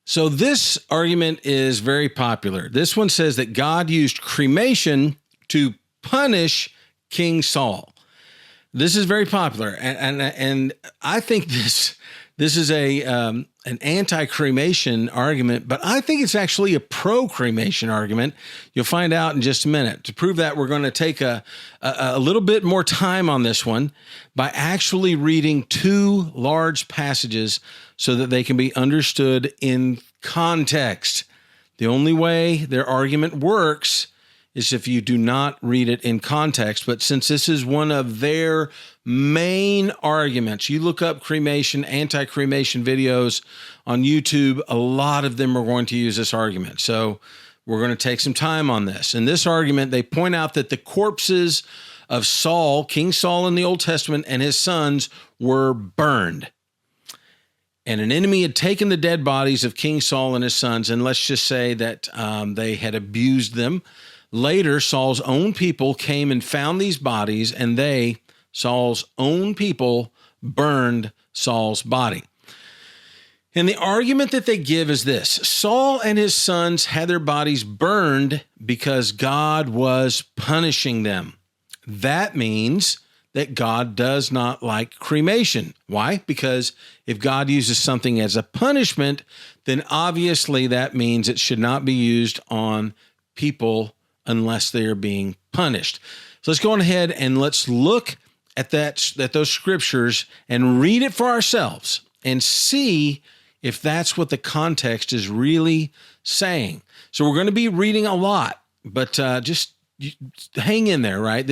So this argument is very popular. This one says that God used cremation to punish King Saul. This is very popular, and I think this is an anti-cremation argument, but I think it's actually a pro-cremation argument. You'll find out in just a minute. To prove that, we're going to take a little bit more time on this one by actually reading two large passages so that they can be understood in context. The only way their argument works is if you do not read it in context. But since this is one of their main arguments, you look up cremation, anti-cremation videos on YouTube, a lot of them are going to use this argument. So we're going to take some time on this. In this argument, they point out that the corpses of Saul, King Saul in the Old Testament, and his sons were burned. And an enemy had taken the dead bodies of King Saul and his sons, and let's just say that they had abused them. Later, Saul's own people came and found these bodies, and they, Saul's own people, burned Saul's body. And the argument that they give is this: Saul and his sons had their bodies burned because God was punishing them. That means that God does not like cremation. Why? Because if God uses something as a punishment, then obviously that means it should not be used on people unless they are being punished. So let's go on ahead and let's look at those scriptures and read it for ourselves and see if that's what the context is really saying. So we're going to be reading a lot, but just hang in there, right?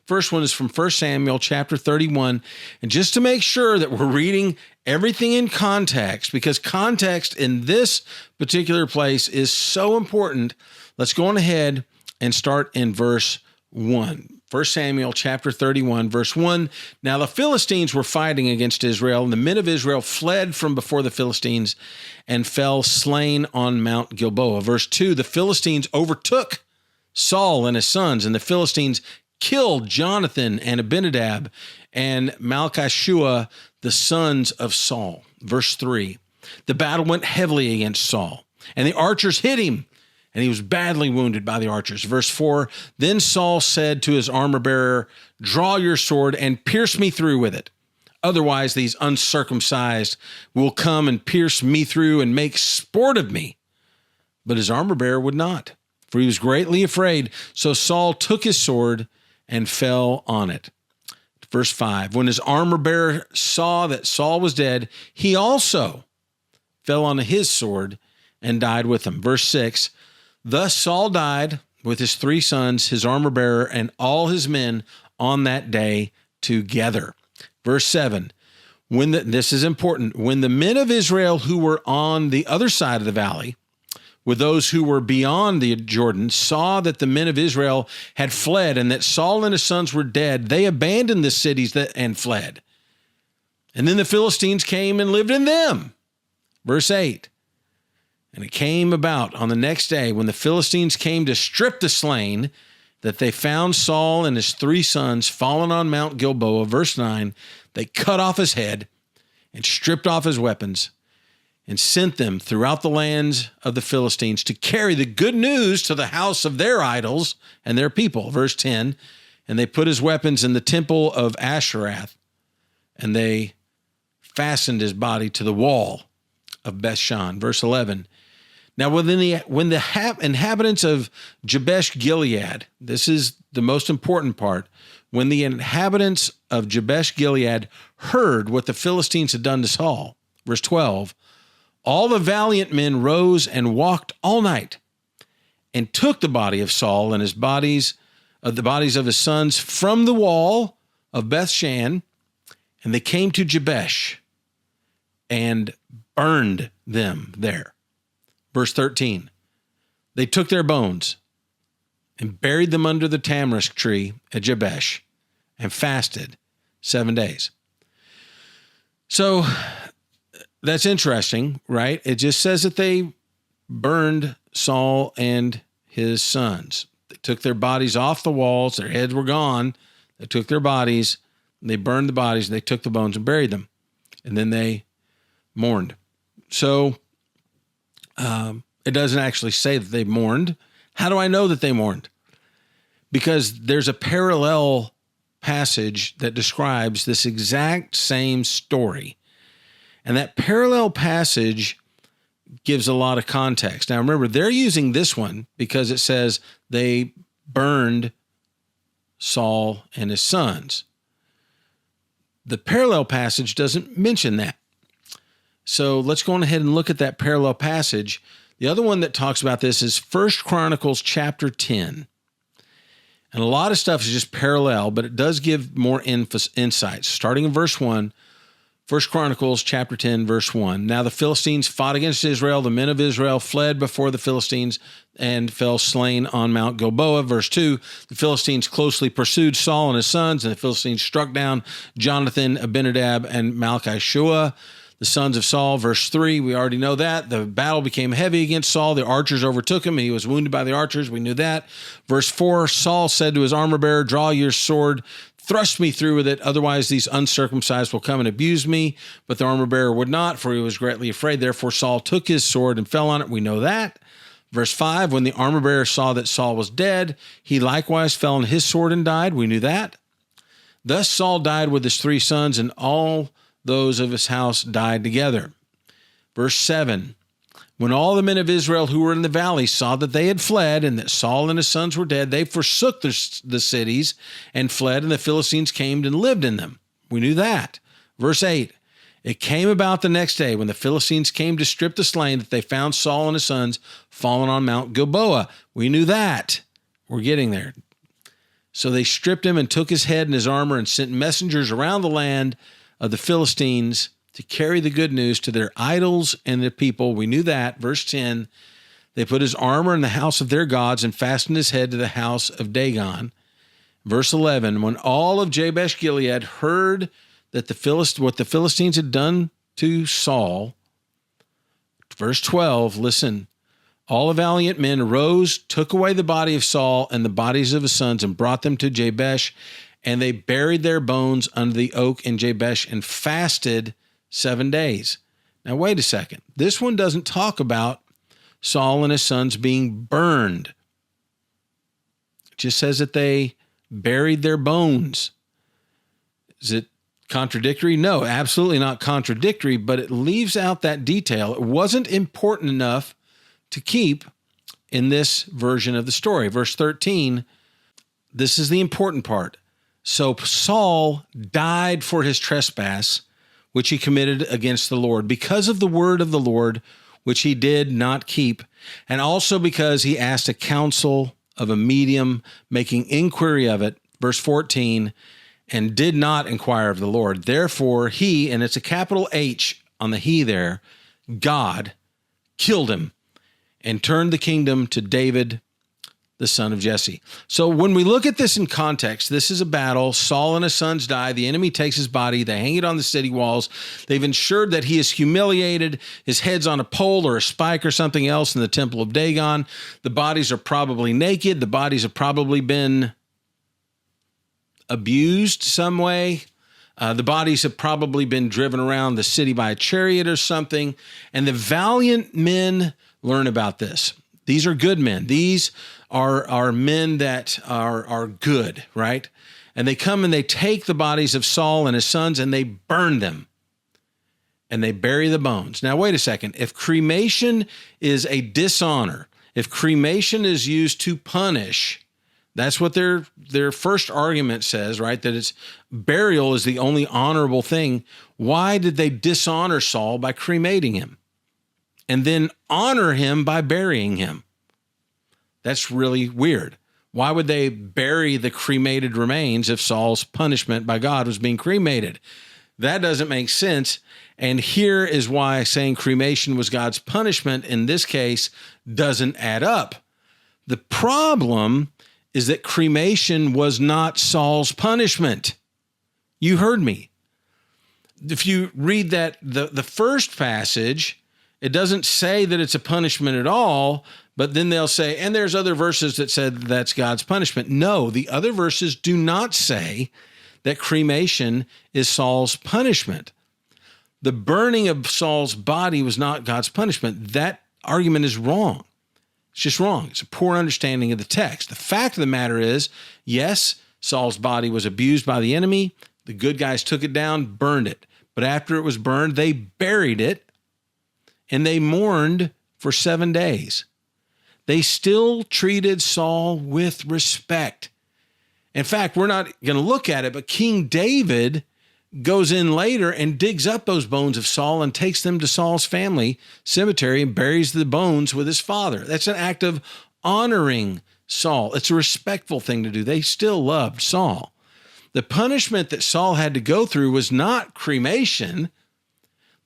First one is from 1 Samuel chapter 31. And just to make sure that we're reading everything in context, because context in this particular place is so important, let's go on ahead and start in verse 1. 1 Samuel chapter 31, verse 1. Now the Philistines were fighting against Israel, and the men of Israel fled from before the Philistines and fell slain on Mount Gilboa. Verse 2, the Philistines overtook Saul and his sons, and the Philistines killed Jonathan and Abinadab and Malchishua, the sons of Saul. Verse 3, the battle went heavily against Saul, and the archers hit him, and he was badly wounded by the archers. Verse 4, then Saul said to his armor-bearer, draw your sword and pierce me through with it. Otherwise, these uncircumcised will come and pierce me through and make sport of me. But his armor-bearer would not, for he was greatly afraid. So Saul took his sword and fell on it. Verse 5, when his armor-bearer saw that Saul was dead, he also fell on his sword and died with him. Verse 6, thus Saul died with his 3 sons, his armor-bearer, and all his men on that day together. Verse 7, this is important, when the men of Israel who were on the other side of the valley, with those who were beyond the Jordan, saw that the men of Israel had fled and that Saul and his sons were dead, they abandoned the cities and fled. And then the Philistines came and lived in them. Verse 8, and it came about on the next day when the Philistines came to strip the slain that they found Saul and his 3 sons fallen on Mount Gilboa. Verse 9, they cut off his head and stripped off his weapons and sent them throughout the lands of the Philistines to carry the good news to the house of their idols and their people. Verse 10, and they put his weapons in the temple of Asherah, and they fastened his body to the wall of Bethshan. Verse 11, now when the inhabitants of Jabesh-Gilead, this is the most important part, when the inhabitants of Jabesh-Gilead heard what the Philistines had done to Saul, verse 12, all the valiant men rose and walked all night and took the body of Saul and the bodies of his sons from the wall of Bethshan, and they came to Jabesh and burned them there. Verse 13, they took their bones and buried them under the tamarisk tree at Jabesh and fasted 7 days. So that's interesting, right? It just says that they burned Saul and his sons. They took their bodies off the walls. Their heads were gone. They took their bodies, they burned the bodies, and they took the bones and buried them. And then they mourned. So It doesn't actually say that they mourned. How do I know that they mourned? Because there's a parallel passage that describes this exact same story. And that parallel passage gives a lot of context. Now, remember, they're using this one because it says they burned Saul and his sons. The parallel passage doesn't mention that. So let's go on ahead and look at that parallel passage. The other one that talks about this is 1 Chronicles chapter 10. And a lot of stuff is just parallel, but it does give more insights. Starting in verse 1, 1 Chronicles chapter 10, verse 1. Now the Philistines fought against Israel. The men of Israel fled before the Philistines and fell slain on Mount Gilboa. Verse 2, the Philistines closely pursued Saul and his sons, and the Philistines struck down Jonathan, Abinadab, and Malchishua, the sons of Saul. Verse 3, we already know that. The battle became heavy against Saul. The archers overtook him, and he was wounded by the archers. We knew that. Verse 4, Saul said to his armor bearer, draw your sword, thrust me through with it, otherwise these uncircumcised will come and abuse me. But the armor bearer would not, for he was greatly afraid. Therefore Saul took his sword and fell on it. We know that. Verse 5, when the armor bearer saw that Saul was dead, he likewise fell on his sword and died. We knew that. Thus Saul died with his 3 sons, and all those of his house died together. Verse 7, when all the men of Israel who were in the valley saw that they had fled and that Saul and his sons were dead, they forsook the cities and fled, and the Philistines came and lived in them. We knew that. Verse 8, it came about the next day when the Philistines came to strip the slain that they found Saul and his sons fallen on Mount Gilboa. We knew that. We're getting there. So they stripped him and took his head and his armor and sent messengers around the land of the Philistines to carry the good news to their idols and their people. We knew that. Verse 10, they put his armor in the house of their gods and fastened his head to the house of Dagon. Verse 11, when all of Jabesh-Gilead heard that what the Philistines had done to Saul, verse 12, listen, all the valiant men arose, took away the body of Saul and the bodies of his sons and brought them to Jabesh, and they buried their bones under the oak in Jabesh and fasted 7 days. Now, wait a second. This one doesn't talk about Saul and his sons being burned. It just says that they buried their bones. Is it contradictory? No, absolutely not contradictory, but it leaves out that detail. It wasn't important enough to keep in this version of the story. Verse 13, this is the important part. So Saul died for his trespass, which he committed against the Lord, because of the word of the Lord, which he did not keep, and also because he asked a counsel of a medium, making inquiry of it, verse 14, and did not inquire of the Lord. Therefore he, and it's a capital H on the he there, God killed him and turned the kingdom to David, the son of Jesse. So when we look at this in context, this is a battle. Saul and his sons die. The enemy takes his body. They hang it on the city walls. They've ensured that he is humiliated. His head's on a pole or a spike or something else in the temple of Dagon. The bodies are probably naked. The bodies have probably been abused some way. The bodies have probably been driven around the city by a chariot or something. And the valiant men learn about this. These are good men. These are men that are good, right? And they come and they take the bodies of Saul and his sons and they burn them and they bury the bones. Now, wait a second. If cremation is a dishonor, if cremation is used to punish, that's what their first argument says, right? That it's burial is the only honorable thing. Why did they dishonor Saul by cremating him and then honor him by burying him? That's really weird. Why would they bury the cremated remains if Saul's punishment by God was being cremated? That doesn't make sense. And here is why saying cremation was God's punishment in this case doesn't add up. The problem is that cremation was not Saul's punishment. You heard me. If you read that, the first passage, it doesn't say that it's a punishment at all, but then they'll say, and there's other verses that said that's God's punishment. No, the other verses do not say that cremation is Saul's punishment. The burning of Saul's body was not God's punishment. That argument is wrong. It's just wrong. It's a poor understanding of the text. The fact of the matter is, yes, Saul's body was abused by the enemy. The good guys took it down, burned it. But after it was burned, they buried it, and they mourned for 7 days. They still treated Saul with respect. In fact, we're not going to look at it, but King David goes in later and digs up those bones of Saul and takes them to Saul's family cemetery and buries the bones with his father. That's an act of honoring Saul. It's a respectful thing to do. They still loved Saul. The punishment that Saul had to go through was not cremation.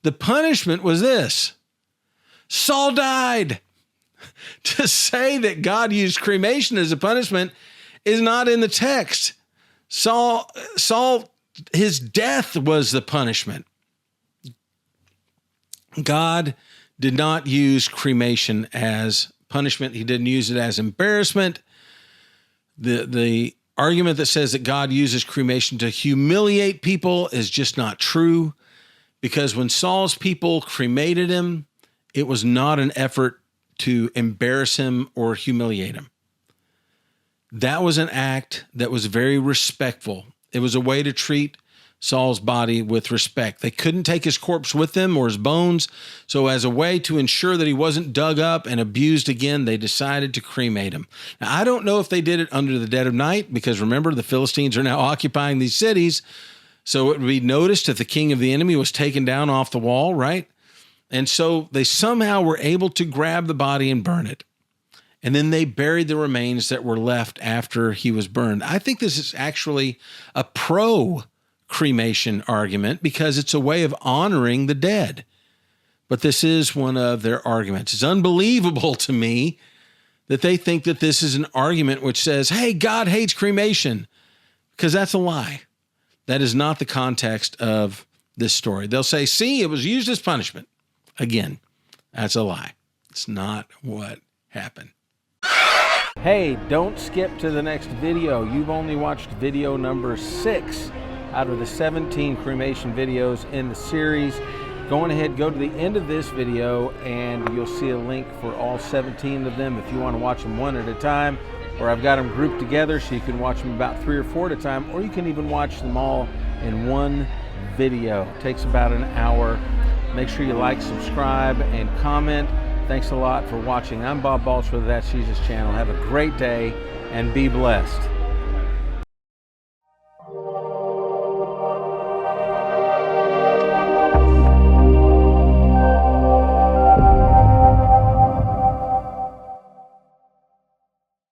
The punishment was this: Saul died. To say that God used cremation as a punishment is not in the text. Saul, his death was the punishment. God did not use cremation as punishment. He didn't use it as embarrassment. The argument that says that God uses cremation to humiliate people is just not true, because when Saul's people cremated him, it was not an effort to embarrass him or humiliate him. That was an act that was very respectful. It was a way to treat Saul's body with respect. They couldn't take his corpse with them or his bones, so as a way to ensure that he wasn't dug up and abused again, they decided to cremate him. Now, I don't know if they did it under the dead of night, because remember, the Philistines are now occupying these cities, so it would be noticed if the king of the enemy was taken down off the wall, right? And so they somehow were able to grab the body and burn it. And then they buried the remains that were left after he was burned. I think this is actually a pro-cremation argument, because it's a way of honoring the dead. But this is one of their arguments. It's unbelievable to me that they think that this is an argument which says, hey, God hates cremation, because that's a lie. That is not the context of this story. They'll say, see, it was used as punishment. Again, that's a lie. It's not what happened. Hey, don't skip to the next video. You've only watched video number 6 out of the 17 cremation videos in the series. Go ahead, go to the end of this video, and you'll see a link for all 17 of them if you want to watch them one at a time, or I've got them grouped together so you can watch them about 3 or 4 at a time, or you can even watch them all in one video. It takes about an hour. Make sure you like, subscribe, and comment. Thanks a lot for watching. I'm Bob Balch with That's Jesus Channel. Have a great day and be blessed.